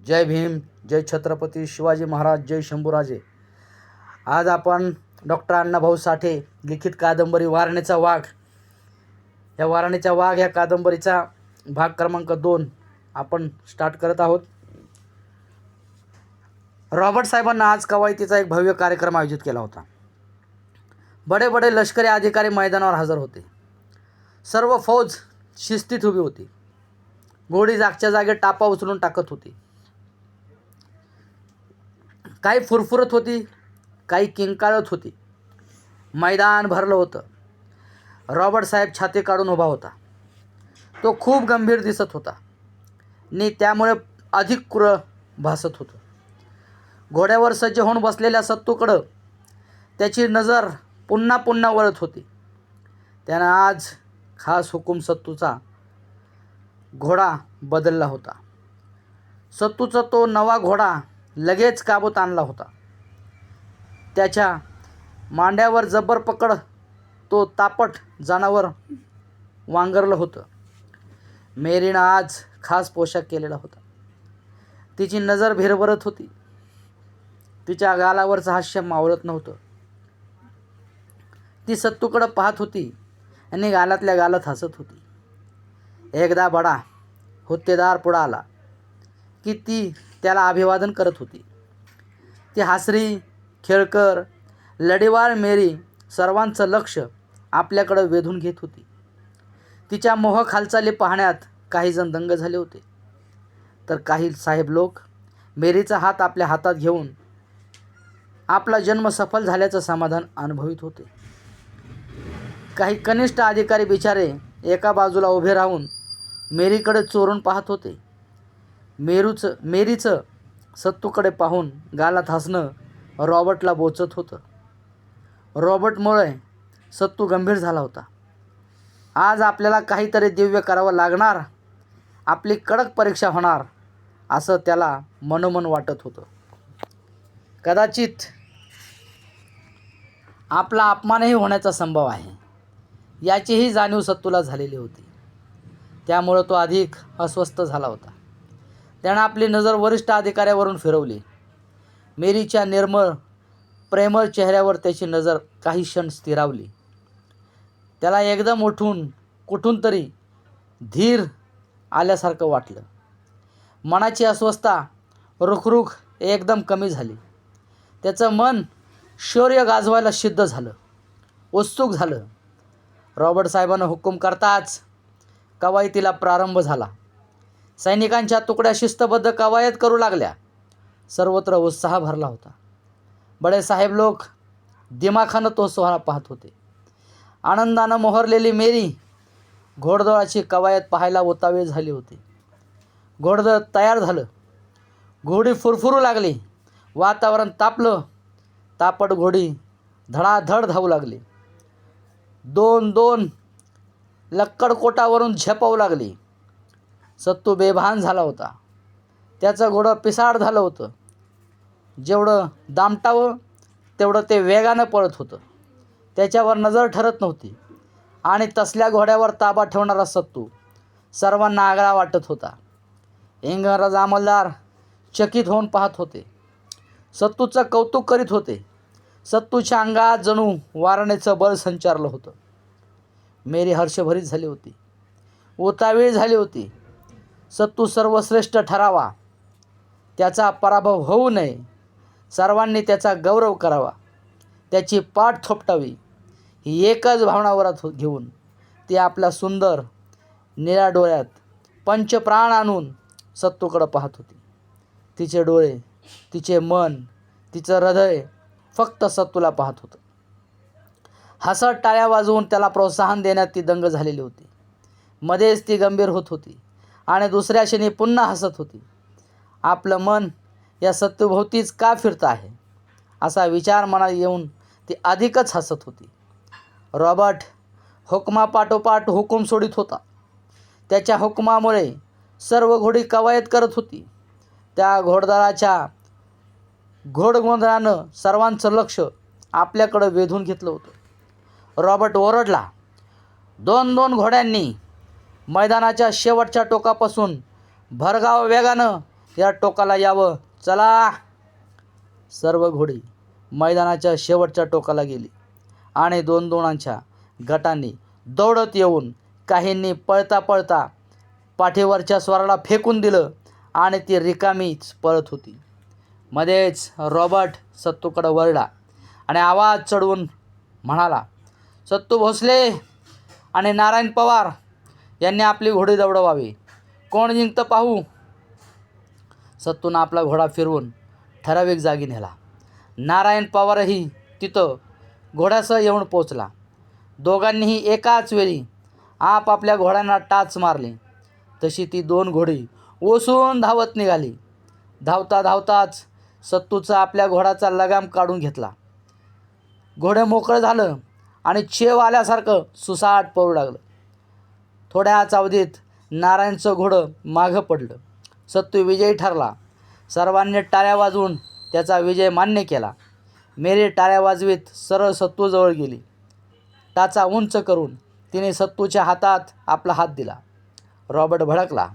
जय भीम, जय छत्रपती शिवाजी महाराज, जय शंभूराजे। आज आपण डॉक्टर अण्णाभाऊ साठे लिखित कादंबरी वारणेचा वाघ या वारणेचा वाघ या कादंबरीचा भाग क्रमांक 2 आपण स्टार्ट करत आहोत। रॉबर्ट साहेबांना आज कवायतीचा एक भव्य कार्यक्रम आयोजित केला होता। बडे बडे लष्करी अधिकारी मैदानावर हजर होते। सर्व फौज शिस्तीत उभी होती। घोडी जागच्या जागे टापा उचलून टाकत होती। काही फुरफुरत होती, काही किंकाळत होती। मैदान भरलं होतं। रॉबर्ट साहेब छाती काढून उभा होता। तो खूप गंभीर दिसत होता आणि त्यामुळे अधिक क्रूर भासत होतं। घोड्यावर सज्ज होऊन बसलेल्या सत्तूकडं त्याची नजर पुन्हा पुन्हा वळत होती। त्यानं आज खास हुकूम सत्तूचा घोडा बदलला होता। सत्तूचा तो नवा घोडा लगेच काबूत आणला होता। त्याच्या मांड्यावर जबर पकड तो तापट जनावर वांगरलं होतं। मेरीनं आज खास पोशाख केलेला होता। तिची नजर भिरभरत होती। तिच्या गालावरचं हास्य मावळत नव्हतं। ती सत्तूकडं पाहत होती आणि गालातल्या गालात हसत होती। एकदा बडा हुद्देदार पुढं आला की ती त्याला अभिवादन करत होती। ती हसरी, खेळकर, लढीवाळ मेरी सर्वांचं लक्ष आपल्याकडे वेधून घेत होती। तिच्या मोहक हालचाली पाहण्यात काही जण दंग झाले होते, तर काही साहेब लोक मेरीचा हात आपल्या हातात घेऊन आपला जन्म सफल झाल्याचं समाधान अनुभवित होते। काही कनिष्ठ अधिकारी बिचारे एका बाजूला उभे राहून मेरीकडे चोरून पाहत होते। मेरीचं सत्तूकडे पाहून गालात हसणं रॉबर्टला बोचत होतं। रॉबर्टमुळे सत्तू गंभीर झाला होता। आज आपल्याला काहीतरी दिव्य करावं लागणार, आपली कडक परीक्षा होणार असं त्याला मनोमन वाटत होतं। कदाचित आपला अपमानही होण्याचा संभव आहे याचीही जाणीव सत्तूला झालेली होती। त्यामुळे तो अधिक अस्वस्थ झाला होता। त्यानं आपली नजर वरिष्ठ अधिकाऱ्यावरून फिरवली। मेरीच्या निर्मळ प्रेमळ चेहऱ्यावर त्याची नजर काही क्षण स्थिरावली। त्याला एकदम उठून कुठून तरी धीर आल्यासारखं वाटलं। मनाची अस्वस्थता रुखरुख एकदम कमी झाली। त्याचं मन शौर्य गाजवायला सिद्ध झालं, उत्सुक झालं। रॉबर्ट साहेबांना हुकूम करताच कवायतीला प्रारंभ झाला। सैनिकांच्या तुकड्या शिस्तबद्ध कवायत करू लागल्या। सर्वत्र उत्साह भरला होता। बडे साहेब लोक दिमाखानं तो सोहळा पाहत होते। आनंदानं मोहरलेली मेरी घोडदळाची कवायत पाहायला उतावीळ झाली होती। घोडदळ तयार झालं। घोडी फुरफुरू लागली। वातावरण तापलं। तापट घोडी धडाधड धावू लागली। दोन दोन लक्कडकोटावरून झेपावू लागली। सत्तू बेभान झाला होता। त्याचं घोडं पिसाळ झालं होतं। जेवढं दामटावं तेवढं ते वेगानं पळत होतं। त्याच्यावर नजर ठरत नव्हती आणि तसल्या घोड्यावर ताबा ठेवणारा सत्तू सर्वांना आगळा वाटत होता। इंग्रज अंमलदार चकित होऊन पाहत होते। सत्तूचं कौतुक करीत होते। सत्तूच्या अंगात जणू वारणेचं बळ संचारलं होतं। मेरी हर्षभरीत झाली होती, उतावीळ झाली होती। सत्तू सर्वश्रेष्ठ ठरावा, त्याचा पराभव होऊ नये, सर्वांनी त्याचा गौरव करावा, त्याची पाठ थोपटावी ही एकच भावना वरात घेऊन ती आपल्या सुंदर निळ्या डोळ्यात पंचप्राण आणून सत्तूकडं पाहत होती। तिचे डोळे, तिचे मन, तिचं हृदय फक्त सत्तूला पाहत होतं। हसत टाळ्या वाजवून त्याला प्रोत्साहन देण्यात ती दंग झालेली होती। मध्येच ती गंभीर होत होती आणि दुसऱ्या क्षणी पुन्हा हसत होती। आपलं मन या सत्तूभोवतीच का फिरतं आहे असा विचार मनात येऊन ती अधिकच हसत होती। रॉबर्ट हुकमापाठोपाठ हुकूम सोडित होता। त्याच्या हुकमामुळे सर्व घोडी कवायत करत होती। त्या घोडदळाच्या घोडगोंधळानं सर्वांचं लक्ष आपल्याकडं वेधून घेतलं होतं। रॉबर्ट ओरडला। दोन दोन घोड्यांनी मैदानाच्या शेवटच्या टोकापासून भरधाव वेगानं या टोकाला यावं, चला. सर्व घोडी मैदानाच्या शेवटच्या टोकाला गेली आणि दोन दोनांच्या गटांनी दौडत येऊन काहींनी पळता पळता पाठीवरच्या स्वाराला फेकून दिलं आणि ती रिकामीच पळत होती. मध्येच रॉबर्ट सत्तूकडे वळला आणि आवाज चढवून म्हणाला, सत्तू भोसले आणि नारायण पवार यांनी आपली घोडी दौडवावी. कोण जिंकतं पाहू. सत्तूनं आपला घोडा फिरवून ठराविक जागी नेला. नारायण पवारही तिथं घोड्यासह येऊन पोचला. दोघांनीही एकाच वेळी आपापल्या घोड्यांना टाच मारली. तशी ती दोन घोडी ओसून धावत निघाली. धावता धावताच सत्तूचा आपल्या घोड्याचा लगाम काढून घेतला. घोडे मोकळं झालं आणि छेव आल्यासारखं सुसाट पळू लागलं. थोड्याच अवधीत नारायणचं घोडं मागं पडलं. सत्तू विजयी ठरला. सर्वांनी टाळ्या वाजवून त्याचा विजय मान्य केला. मेरी टाळ्या वाजवीत सरळ सत्तूजवळ गेली. टाचा उंच करून तिने सत्तूच्या हातात आपला हात दिला. रॉबर्ट भडकला.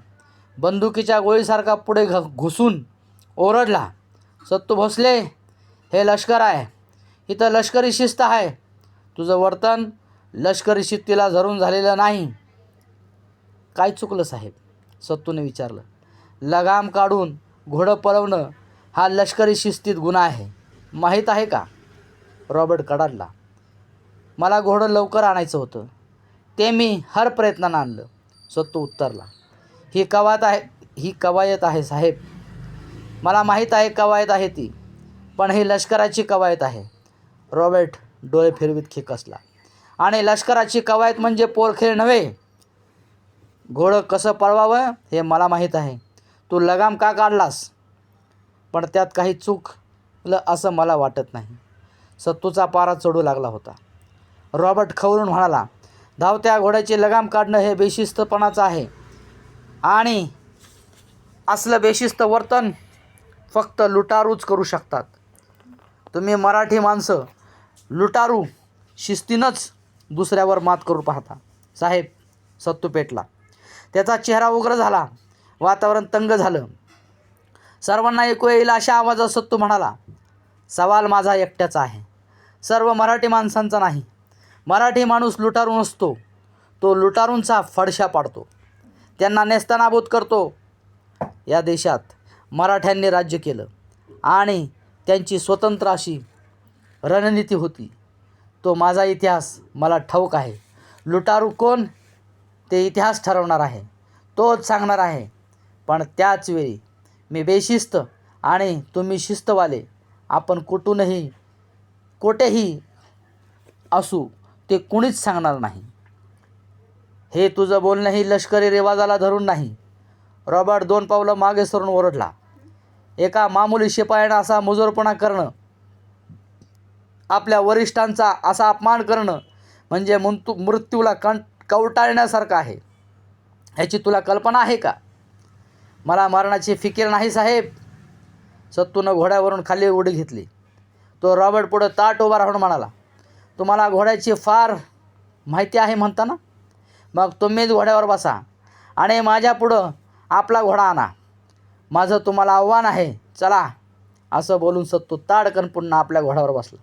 बंदुकीच्या गोळीसारखा पुढे घुसून ओरडला, सत्तू भोसले, हे लष्कर आहे. इथं लष्करी शिस्त आहे. तुझं वर्तन लष्करी शिस्तीला धरून झालेलं नाही. काय चुकलं साहेब. सत्तूने विचारलं. लगाम काढून घोडं पळवणं हा लष्करी शिस्तीत गुन्हा आहे, माहीत आहे का. रॉबर्ट कडाडला. मला घोडं लवकर आणायचं होतं, ते मी हर प्रयत्नानं आणलं. सत्तू उत्तरला. ही कवायत आहे साहेब. मला माहीत आहे कवायत आहे ती, पण ही लष्कराची कवायत आहे. रॉबर्ट डोळे फिरवीत खेकसला. आणि लष्कराची कवायत म्हणजे पोरखेळ नव्हे. घोडं कसं पळवावं हे मला माहीत आहे. तू लगाम का काढलास, पण त्यात काही चुकलं असं मला वाटत नाही. सत्तूचा पारा चढू लागला होता. रॉबर्ट खवळून म्हणाला, धावत्या घोड्याची लगाम काढणं हे बेशिस्तपणाचं आहे आणि असलं बेशिस्त वर्तन फक्त लुटारूच करू शकतात. तुम्ही मराठी माणसं लुटारू शिस्तीनंच दुसऱ्यावर मात करू पाहता. साहेब. सत्तू पेटला. त्याचा चेहरा उग्र झाला. वातावरण तंग झालं. सर्वांना ऐकू येईल अशा आवाजात सत्तू म्हणाला, सवाल माझा एकट्याचा आहे, सर्व मराठी माणसांचा नाही. मराठी माणूस लुटारू नसतो, तो लुटारूंचा फडशा पाडतो, त्यांना नेस्तनाबूत करतो. या देशात मराठ्यांनी राज्य केलं आणि त्यांची स्वतंत्र अशी रणनीती होती. तो माझा इतिहास मला ठाऊक आहे. लुटारू कोण ते इतिहास ठरवणार आहे, तोच सांगणार आहे. पण त्याच वेळी मी बेशिस्त आणि तुम्ही शिस्तवाले, आपण कुठेही असू ते कुणीच सांगणार नाही. हे तुझं बोलणंही लष्करी रिवाजाला धरून नाही. रॉबर्ट 2 पावलं मागे सरून ओरडला. एका मामुली शिपायानं असा मुजोरपणा करणं, आपल्या वरिष्ठांचा असा अपमान करणं म्हणजे मृत्यूला कवटाळण्यासारखं आहे. ह्याची तुला कल्पना आहे का. मला मरणाची फिकीर नाही साहेब. सत्तूनं घोड्यावरून खाली उडी घेतली. तो रॉबर्ट पुढं ताट उभा राहून म्हणाला, तुम्हाला घोड्याची फार माहिती आहे म्हणता ना, मग तुम्हीच घोड्यावर बसा आणि माझ्या पुढं आपला घोडा आणा. माझं तुम्हाला आव्हान आहे, चला. असं बोलून सत्तू ताडकन पुन्हा आपल्या घोड्यावर बसला.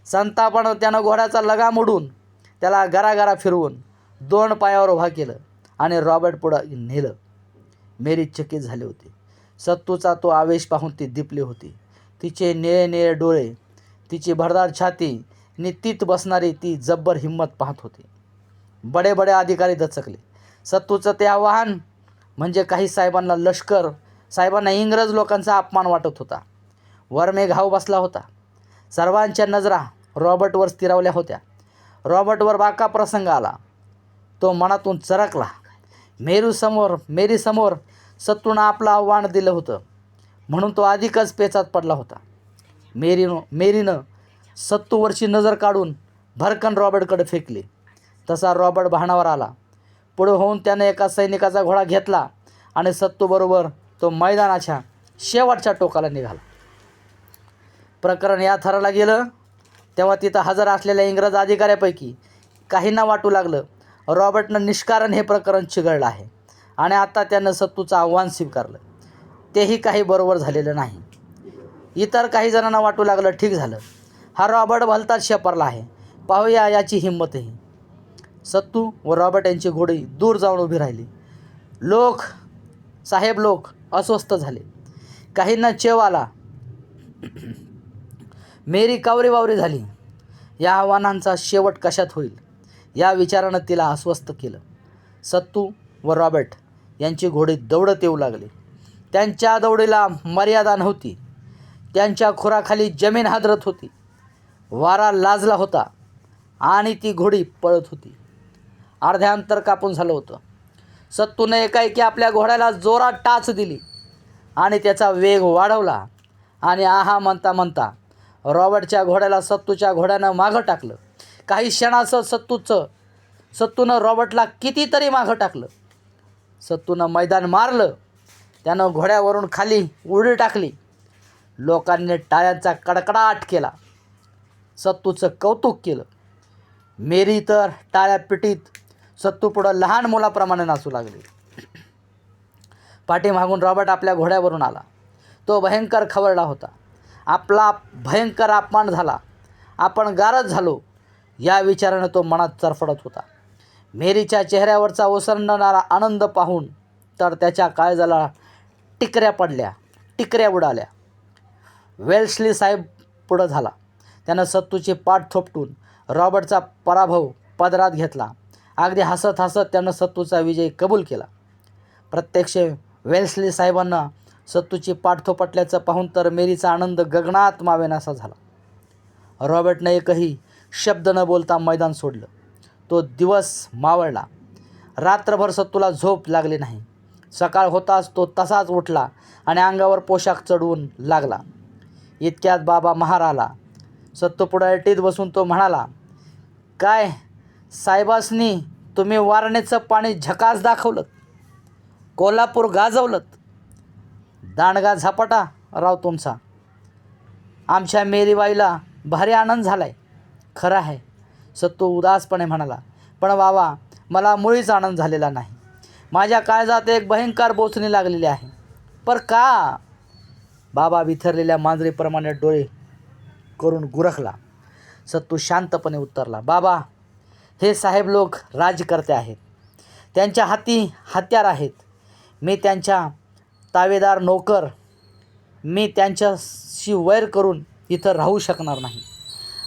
संतापानं त्यानं घोड्याचा लगाम उडून त्याला गरागरा फिरवून 2 पायावर उभा केलं आणि रॉबर्ट पुढं नेलं. मेरी चकित झाली होती. सत्तूचा तो आवेश पाहून ती दिपली होती. तिचे निळे निळे डोळे, तिची भरदार छाती, नितीत बसणारी ती जब्बर हिंमत पाहत होती. बडे बडे अधिकारी दचकले. सत्तूचं ते आव्हान म्हणजे काही साहेबांना इंग्रज लोकांचा अपमान वाटत होता. वरमे घाव बसला होता. सर्वांच्या नजरा रॉबर्टवर स्थिरावल्या होत्या. रॉबर्टवर बाका प्रसंग आला. तो मनातून चरकला. मेरीसमोर सत्तूनं आपलं आव्हान दिलं होतं म्हणून तो अधिकच पेचात पडला होता. मेरीनं सत्तूवरची नजर काढून भरकन रॉबर्टकडे फेकली. तसा रॉबर्ट भानावर आला. पुढे होऊन त्याने एका सैनिकाचा घोडा घेतला आणि सत्तूबरोबर तो मैदानाच्या शेवटच्या टोकाला निघाला. प्रकरण या थराला गेलं तेव्हा तिथं हजर असलेल्या इंग्रज अधिकाऱ्यापैकी काहींना वाटू लागलं, रॉबर्टनं निष्कारण हे प्रकरण चिघळलं आहे आणि आता त्यानं सत्तूचं आव्हान स्वीकारलं. तेही काही बरोबर झालेलं नाही. इतर काही जणांना वाटू लागलं, ठीक झालं, हा रॉबर्ट भलताच शेपरला आहे, पाहूया याची हिंमतही. सत्तू व रॉबर्ट यांची घोडी दूर जाऊन उभी राहिली. साहेब लोक अस्वस्थ झाले. काहींना चेव आला. मेरी कावरीवावरी झाली. या आव्हानांचा शेवट कशात होईल या विचारानं तिला अस्वस्थ केलं. सत्तू व रॉबर्ट यांची घोडी दौडत येऊ लागली. त्यांच्या दौडीला मर्यादा नव्हती. त्यांच्या खुराखाली जमीन हादरत होती. वारा लाजला होता आणि ती घोडी पळत होती. अर्ध्या अंतर कापून झालं होतं. सत्तूने एकाएकी आपल्या घोड्याला जोरात टाच दिली आणि त्याचा वेग वाढवला आणि आहा म्हणता म्हणता रॉबर्टच्या घोड्याला सत्तूच्या घोड्यानं मागं टाकलं. काही क्षणाचं सत्तूनं रॉबर्टला कितीतरी मागं टाकलं. सत्तूनं मैदान मारलं. त्यानं घोड्यावरून खाली उडी टाकली. लोकांनी टाळ्यांचा कडकडाट केला. सत्तूचं कौतुक केलं. मेरी तर टाळ्या पिटीत सत्तू पुढं लहान मुलाप्रमाणे नाचू लागली. पाठीमागून रॉबर्ट आपल्या घोड्यावरून आला. तो भयंकर खवळला होता. आपला भयंकर अपमान झाला, आपण गारद झालो या विचारानं तो मनात चरफडत होता. मेरीच्या चेहऱ्यावरचा ओसरणारा आनंद पाहून तर त्याच्या काळजाला टिकऱ्या उडाल्या. वेल्स्ली साहेब पुढं झाला. त्यानं सत्तूची पाठ थोपटून रॉबर्टचा पराभव पदरात घेतला. अगदी हसत हसत त्यानं सत्तूचा विजय कबूल केला. प्रत्यक्ष वेल्स्ली साहेबांना सत्तूची पाठ थोपटल्याचं पाहून तर मेरीचा आनंद गगनात मावेनासा झाला. रॉबर्टनं एकही शब्द न बोलता मैदान सोडलं. तो दिवस मावळला. रात्रभर सत्तूला झोप लागली नाही. सकाळ होताच तो तसाच उठला आणि अंगावर पोशाख चढवून लागला. इतक्यात बाबा महार आला. सत्तू पुढे अटीत बसून तो म्हणाला, काय साहेबासनी तुम्ही वारणेचं पाणी झकास दाखवलं, कोल्हापूर गाजवलं, दांडगा झपाटा राव तुमचा. आमच्या मेरीबाईला भारी आनंद झालाय. खरं आहे, सत्तू उदासपणे म्हणाला, पण बाबा मला मुळीच आनंद झालेला नाही. माझ्या काळजात एक भयंकर बोचणी लागलेली आहे. पर का? बाबा विथरलेल्या मांजरीप्रमाणे डोळे करून गुरखला. सत्तू शांतपणे उत्तरला, बाबा हे साहेब लोक राजकर्ते आहेत. त्यांच्या हाती हत्यार आहेत. मी त्यांच्या तावेदार नोकर. मी त्यांच्याशी वैर करून इथं राहू शकणार नाही.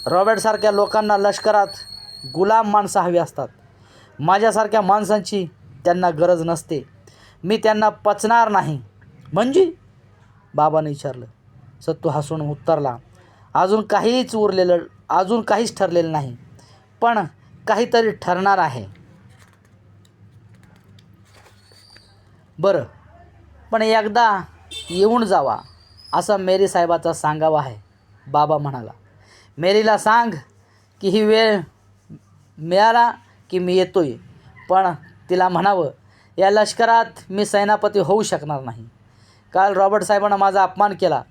रॉबर्टसारख्या लोकांना लष्करात गुलाम माणसं हवी असतात. माझ्यासारख्या माणसांची त्यांना गरज नसते. मी त्यांना पचणार नाही. म्हणजे? बाबाने विचारलं. सत्तू हसून उत्तरला, अजून काहीच ठरलेलं नाही, पण काहीतरी ठरणार आहे. बरं, पण एकदा येऊन जावा असं मेरी साहेबाचा सांगावा आहे. बाबा म्हणाला, मेरीला सांग की ही वेळ मिळाला की मी येतोय, पण तिला म्हणावं या लष्करात मी सेनापती होऊ शकणार नाही. काल रॉबर्ट साहेबांना माझा अपमान केला.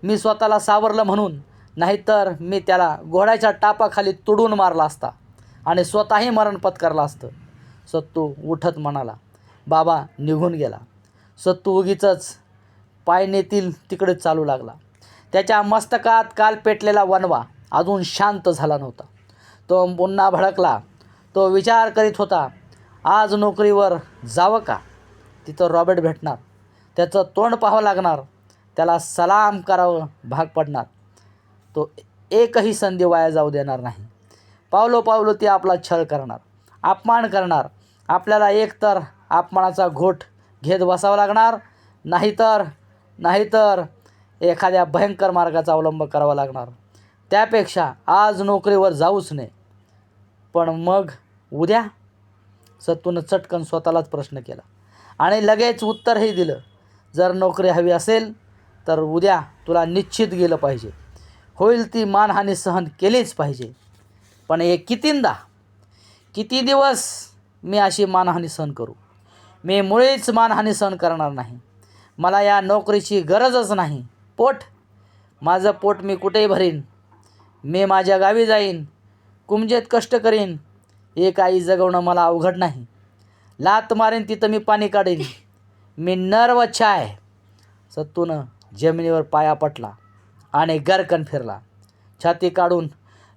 मी स्वतःला सावरलं म्हणून, नाहीतर मी त्याला घोड्याच्या टापाखाली तुडून मारला असता आणि स्वतःही मरण पत्करला असतं. सत्तू उठत म्हणाला. बाबा निघून गेला. सत्तू उगीचच पाय नेतील तिकडे चालू लागला. त्याच्या मस्तकात काल पेटलेला वणवा अजून शांत झाला नव्हता. तो पुन्हा भडकला. तो विचार करीत होता, आज नोकरीवर जावं का? तिथं रॉबर्ट भेटणार. त्याचं तोंड पाहावं लागणार. त्याला सलाम करावं भाग पडणार. तो एकही संधी वाया जाऊ देणार नाही. पावलो ती आपला छळ करणार, अपमान करणार. आपल्याला एकतर अपमानाचा घोट घेत बसावं लागणार, नाहीतर एखाद्या भयंकर मार्गाचा अवलंब करावा लागणार. त्यापेक्षा आज नोकरीवर जाऊच नये. पण मग उद्या? सत्तूनं चटकन स्वतःलाच प्रश्न केला आणि लगेच उत्तरही दिलं. जर नोकरी हवी असेल तर उद्या तुला निश्चित गेलं पाहिजे. होईल ती मानहानी सहन केलीच पाहिजे. पण हे किती दिवस मी अशी मानहानी सहन करू? मी मुळीच मानहानी सहन करणार नाही. मला या नोकरीची गरजच नाही. माझं पोट मी कुठेही भरीन. मी माझ्या गावी जाईन, कुमजेत कष्ट करीन. एक आई जगवणं मला अवघड नाही. लात मारीन तिथं मी पाणी काढीन. मी नर व छाय सत्तूनं जमिनीवर पाया पटला आणि गरकन फिरला. छाती काढून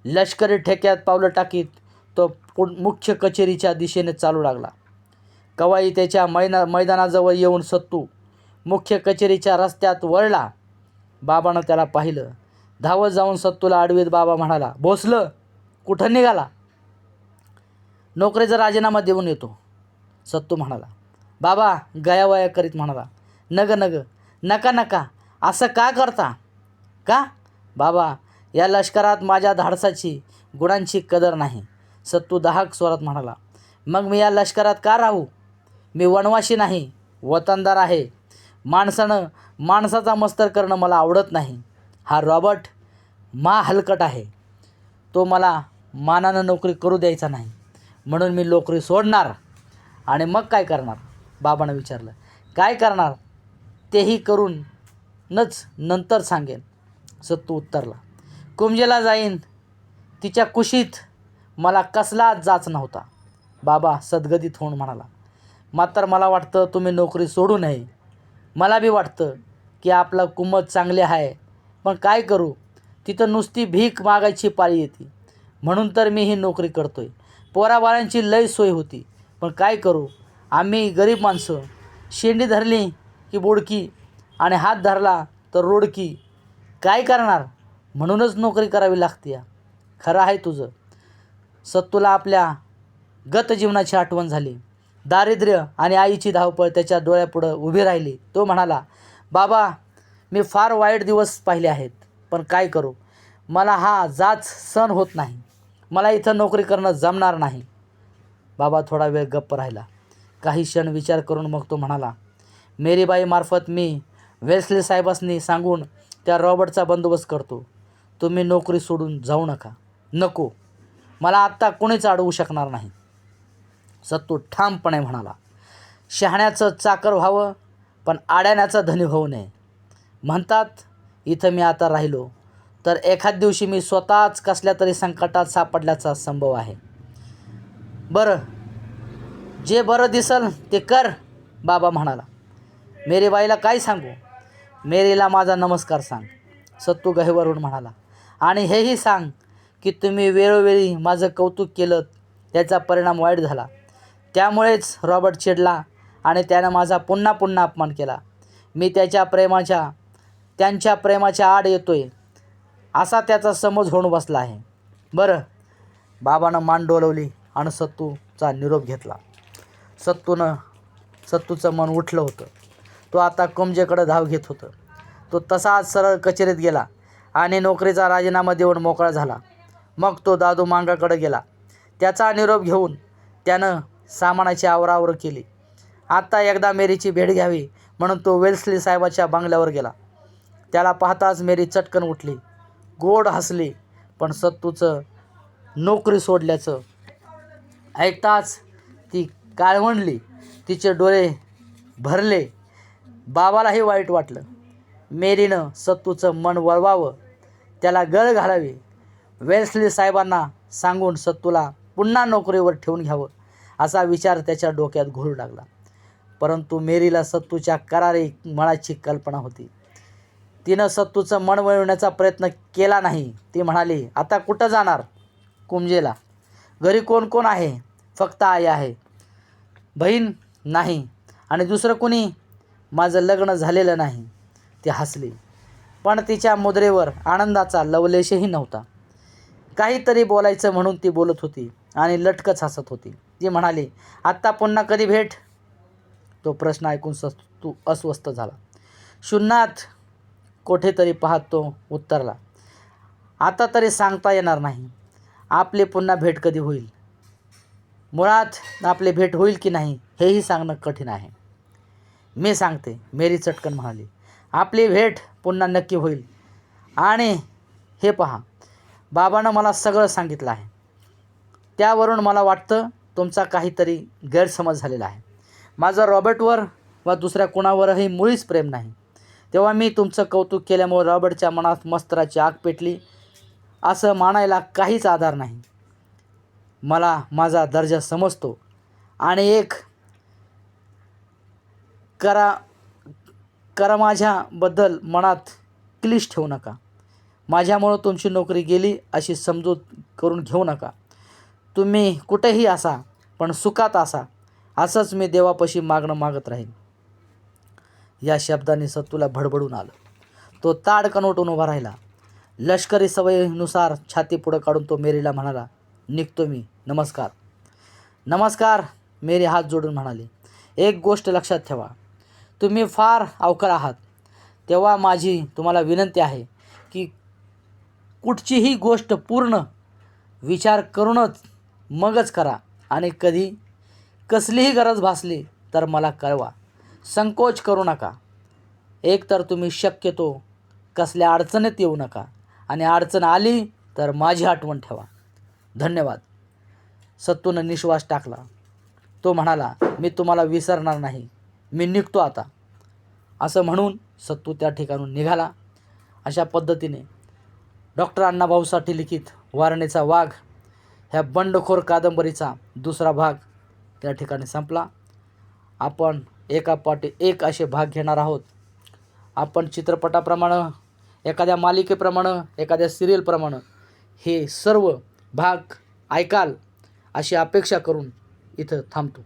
लष्करी ठेक्यात पावलं टाकीत तो मुख्य कचेरीच्या दिशेने चालू लागला. कवाई त्याच्या मैदानाजवळ येऊन सत्तू मुख्य कचेरीच्या रस्त्यात वळला. बाबानं त्याला पाहिलं. धावत जाऊन सत्तूला आडवीत बाबा म्हणाला, भोसलं, कुठं निघाला? नोकरीचा राजीनामा देऊन येतो, सत्तू म्हणाला. बाबा गयावया करीत म्हणाला, नका नका, असं का करता? का? बाबा, या लष्करात माझ्या धाडसाची गुणांची कदर नाही, सत्तू दाहक स्वरात म्हणाला. मग मी या लष्करात का राहू? मी वनवासी नाही, वतनदार आहे. माणसानं माणसाचा मस्तर करणं मला आवडत नाही. हा रॉबर्ट हलकट आहे. तो मला मानानं नोकरी करू द्यायचा नाही, म्हणून मी नोकरी सोडणार. आणि मग काय करणार? बाबानं विचारलं. काय करणार तेही करूनच नंतर सांगेन, सत्तू उत्तरला. कुमजेला जाईन. तिच्या कुशीत मला कसलाच जाच नव्हता, बाबा सदगदित होऊन म्हणाला. मात्र मला वाटतं तुम्ही नोकरी सोडू नये. मला बी वाटतं की आपलं कुमत चांगले आहे, पण काय करू, तिथं नुसती भीक मागायची पाळी येते. म्हणून तर मी ही नोकरी करतोय. पोराबाळांची लय सोय होती, पण काय करू, आम्ही गरीब माणसं. शेंडी धरली की बुडकी आणि हात धरला तर रोडकी. काय करणार? म्हणूनच नोकरी करावी लागते. खरं आहे तुझं. सत्तूला आपल्या गत जीवनाची आठवण झाली. दारिद्र्य आणि आईची धावपळ त्याच्या डोळ्यापुढं उभी राहिली. तो म्हणाला, बाबा, मी फार वाईट दिवस पाहिले आहेत, पण काय करू, मला हा जाच सहन होत नाही. मला इथं नोकरी करणं जमणार नाही. बाबा थोडा वेळ गप्प राहिला. काही क्षण विचार करून मग तो म्हणाला, मेरीबाईमार्फत मी वेल्सली साहेबांनी सांगून त्या रॉबर्टचा बंदोबस्त करतो. तुम्ही नोकरी सोडून जाऊ नका. नको, मला आत्ता कोणीच अडवू शकणार नाही, सत्तू ठामपणे म्हणाला. शहाण्याचं चाकर व्हावं, पण आड्याण्याचा धनी होऊ नये. म्हणतात, इथं मी आता राहिलो तर एखाद दिवशी मी स्वतःच कसल्या तरी संकटात सापडल्याचा संभव आहे. बरं, जे बरं दिसल ते कर, बाबा म्हणाला. मेरीबाईला काय सांगू? मेरीला माझा नमस्कार सांग, सत्तू गहिवरून म्हणाला. आणि हेही सांग की तुम्ही वेळोवेळी माझं कौतुक केलं, त्याचा परिणाम वाईट झाला. त्यामुळेच रॉबर्ट चिडला आणि त्यानं माझा पुन्हा अपमान केला. मी त्यांच्या प्रेमाच्या आड येतोय असा त्याचा समज होऊन बसला आहे. बरं, बाबानं मान डोलवली आणि सत्तूचा निरोप घेतला. सत्तूचं मन उठलं होतं. तो आता कुमजेकडे धाव घेत होतं. तो तसाच सरळ कचेरीत गेला आणि नोकरीचा राजीनामा देऊन मोकळा झाला. मग तो दादू मांगाकडे गेला. त्याचा निरोप घेऊन त्यानं सामानाची आवरावर केली. आत्ता एकदा मेरीची भेट घ्यावी म्हणून तो वेल्सली साहेबाच्या बंगल्यावर गेला. त्याला पाहताच मेरी चटकन उठली, गोड हसली. पण सत्तूचं नोकरी सोडल्याचं ऐकताच ती काळवंडली. तिचे डोळे भरले. बाबालाही वाईट वाटलं. मेरीनं सत्तूचं मन वळवावं, त्याला गळ घालावी. वेल्सली साहेबांना सांगून सत्तूला पुन्हा नोकरीवर ठेवून घ्यावं असा विचार त्याच्या डोक्यात घोळू लागला. परंतु मेरीला सत्तूच्या करारी मनाची कल्पना होती. तिनं सत्तूचं मन वळवण्याचा प्रयत्न केला नाही. ती म्हणाली, आता कुठं जाणार? कुमजेला. घरी कोण कोण आहे? फक्त आई आहे. बहीण नाही. आणि दुसरं कोणी? माझं लग्न झालेलं नाही. ती हसली, पण तिच्या मुद्रेवर आनंदाचा लवलेशही नव्हता. काहीतरी बोलायचं म्हणून ती बोलत होती आणि लटकच हसत होती. ती म्हणाली, आत्ता पुन्हा कधी भेट? तो प्रश्न ऐकून सत्तू अस्वस्थ झाला. शून्यात कोठेतरी पाहत तो उत्तरला, आता तरी सांगता येणार नाही. आपली पुन्हा भेट कधी होईल? मुळात आपली भेट होईल की नाही हेही सांगणं कठीण आहे. मी सांगते, मेरी चटकन म्हणाली. आपली भेट पुन्हा नक्की होईल. आणि हे पहा, बाबानं मला सगळं सांगितलं आहे. त्यावरून मला वाटतं तुमचा काहीतरी गैरसमज झालेला आहे. माझं रॉबर्टवर वा दुसऱ्या कुणावरही मुळीच प्रेम नाही. तेव्हा मी तुमचं कौतुक केल्यामुळे रॉबर्टच्या मनात मस्तराची आग पेटली असं मानायला काहीच आधार नाही. मला माझा दर्जा समजतो आणि एक करा, माझ्याबद्दल मनात क्लेश ठेवू नका. माझ्यामुळं तुमची नोकरी गेली अशी समजूत करून घेऊ नका. तुम्ही कुठेही असा, पण सुखात असा, असंच मी देवापाशी मागणं मागत राहीन. या शब्दाने सत्तूला भडभडून आलं. तो ताडकन उठून उभा राहिला. लष्करी सवयीनुसार छाती पुढं काढून तो मेरीला म्हणाला, निघतो मी. नमस्कार. नमस्कार. मेरी हात जोडून म्हणाली, एक गोष्ट लक्षात ठेवा, तुम्ही फार अवकाळ आहात. तेव्हा माझी तुम्हाला विनंती आहे की कुठचीही गोष्ट पूर्ण विचार करूनच मगच करा आणि कधी कसलीही गरज भासली तर मला कळवा. संकोच करू नका. एकतर तुम्ही शक्यतो कसल्या अडचणीत येऊ नका आणि अडचण आली तर माझी आठवण ठेवा. धन्यवाद. सत्तूनं निश्वास टाकला. तो म्हणाला, मी तुम्हाला विसरणार नाही. मी निघतो आता. असं म्हणून सत्तू त्या ठिकाणून निघाला. अशा पद्धतीने डॉक्टर अण्णाभाऊसाठी लिखित वारणेचा वाघ ह्या बंडखोर कादंबरीचा दुसरा भाग त्या ठिकाणी संपला. आपण एकापाठी एक असे भाग घेणार आहोत. आपण चित्रपटाप्रमाणे, एखाद्या मालिकेप्रमाणे, एखाद्या सिरियलप्रमाणे हे सर्व भाग ऐकाल अशी अपेक्षा करून इथं थांबतो.